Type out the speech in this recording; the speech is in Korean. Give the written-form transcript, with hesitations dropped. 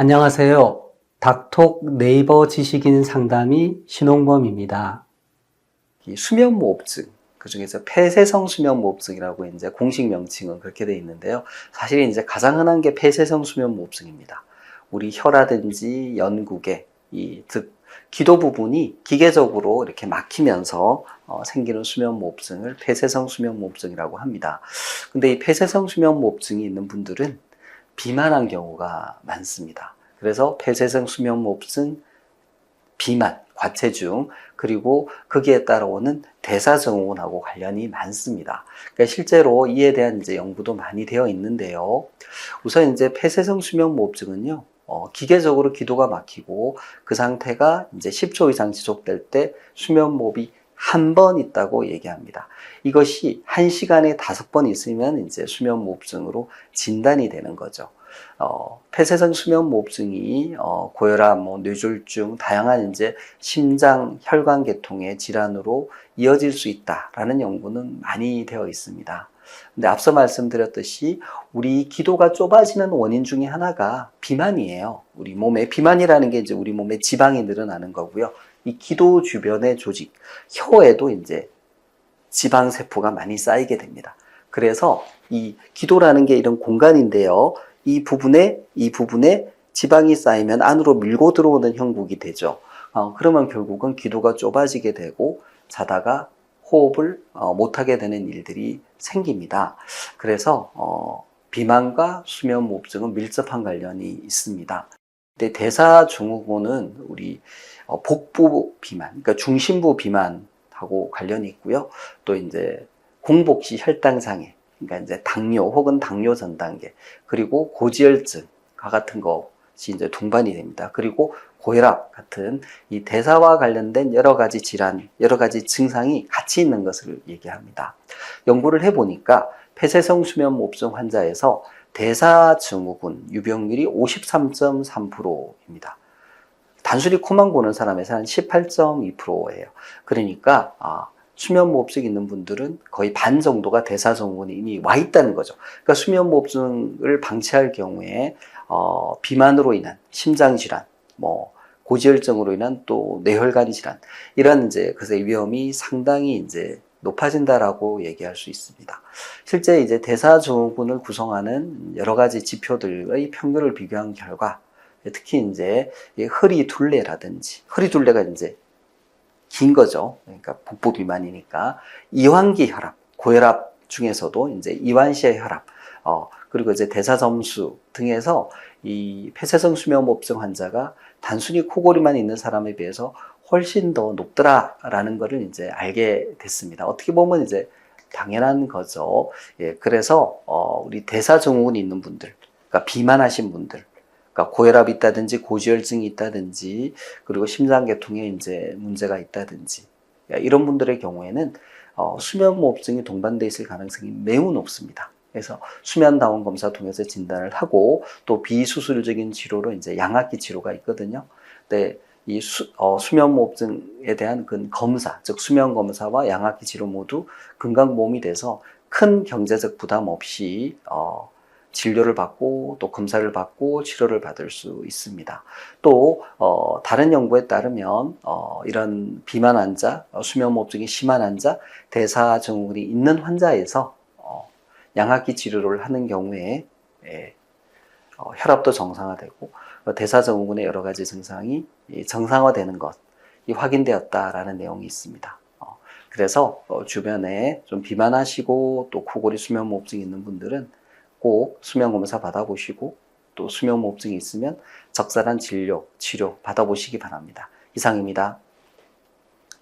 안녕하세요. 닥톡 네이버 지식인 상담의 신홍범입니다. 이 수면무호흡증, 그 중에서 폐쇄성 수면무호흡증이라고 이제 공식 명칭은 그렇게 되어 있는데요. 사실 이제 가장 흔한 게 폐쇄성 수면무호흡증입니다. 우리 혀라든지 연국에 즉 기도 부분이 기계적으로 이렇게 막히면서 생기는 수면무호흡증을 폐쇄성 수면무호흡증이라고 합니다. 근데 이 폐쇄성 수면무호흡증이 있는 분들은 비만한 경우가 많습니다. 그래서 폐쇄성 수면무호흡증, 비만, 과체중, 그리고 거기에 따라오는 대사증후군하고 관련이 많습니다. 그러니까 실제로 이에 대한 이제 연구도 많이 되어 있는데요. 우선 이제 폐쇄성 수면무호흡증은요, 기계적으로 기도가 막히고 그 상태가 이제 10초 이상 지속될 때 수면무호흡이 한 번 있다고 얘기합니다. 이것이 1시간에 5번 있으면 이제 수면무호흡증으로 진단이 되는 거죠. 폐쇄성 수면무호흡증이 고혈압, 뇌졸중, 다양한 이제 심장, 혈관 계통의 질환으로 이어질 수 있다라는 연구는 많이 되어 있습니다. 근데 앞서 말씀드렸듯이 우리 기도가 좁아지는 원인 중에 하나가 비만이에요. 우리 몸에 비만이라는 게 이제 우리 몸에 지방이 늘어나는 거고요. 이 기도 주변의 조직, 혀에도 이제 지방 세포가 많이 쌓이게 됩니다. 그래서 이 기도라는 게 이런 공간인데요. 이 부분에 지방이 쌓이면 안으로 밀고 들어오는 형국이 되죠. 그러면 결국은 기도가 좁아지게 되고 자다가 호흡을 못하게 되는 일들이 생깁니다. 그래서 비만과 수면무호흡증은 밀접한 관련이 있습니다. 근데 대사증후군은 우리 복부 비만, 그러니까 중심부 비만하고 관련이 있고요. 또 이제 공복시 혈당장애, 그러니까 이제 당뇨 혹은 당뇨 전 단계, 그리고 고지혈증과 같은 것이 이제 동반이 됩니다. 그리고 고혈압 같은 이 대사와 관련된 여러 가지 질환, 여러 가지 증상이 같이 있는 것을 얘기합니다. 연구를 해보니까 폐쇄성 수면무호흡증 환자에서 대사증후군 유병률이 53.3%입니다. 단순히 코만 고는 사람에서 한 18.2%예요. 그러니까 수면무호흡증 있는 분들은 거의 반 정도가 대사증후군이 이미 와 있다는 거죠. 그러니까 수면무호흡증을 방치할 경우에 비만으로 인한 심장질환, 고지혈증으로 인한 또 뇌혈관 질환, 이런 이제 그의 위험이 상당히 이제 높아진다라고 얘기할 수 있습니다. 실제 이제 대사증후군을 구성하는 여러 가지 지표들의 평균을 비교한 결과, 특히 이제 허리둘레라든지, 허리둘레가 이제 긴 거죠. 그러니까 복부 비만이니까 이완기 혈압, 고혈압 중에서도 이제 이완시의 혈압, 그리고 이제 대사점수 등에서 이 폐쇄성 수면무호흡증 환자가 단순히 코골이만 있는 사람에 비해서 훨씬 더 높더라라는 것을 이제 알게 됐습니다. 어떻게 보면 이제 당연한 거죠. 예, 그래서 우리 대사증후군이 있는 분들, 그러니까 비만하신 분들, 그러니까 고혈압이 있다든지 고지혈증이 있다든지 그리고 심장계통에 이제 문제가 있다든지 이런 분들의 경우에는 수면무호흡증이 동반되어 있을 가능성이 매우 높습니다. 그래서 수면다운 검사 통해서 진단을 하고 또 비수술적인 치료로 이제 양압기 치료가 있거든요. 근데 이 수면무호흡증에 대한 그 검사, 즉 수면검사와 양압기 치료 모두 건강보험이 돼서 큰 경제적 부담 없이 진료를 받고 또 검사를 받고 치료를 받을 수 있습니다. 또 다른 연구에 따르면 이런 비만 환자, 수면무호흡증이 심한 환자, 대사증후군이 있는 환자에서 양압기 치료를 하는 경우에 혈압도 정상화되고 대사증후군의 여러 가지 증상이 정상화되는 것이 확인되었다라는 내용이 있습니다. 그래서 주변에 좀 비만하시고 또 코골이 수면무호흡증이 있는 분들은 꼭 수면검사 받아보시고 또 수면무호흡증이 있으면 적절한 진료, 치료 받아보시기 바랍니다. 이상입니다.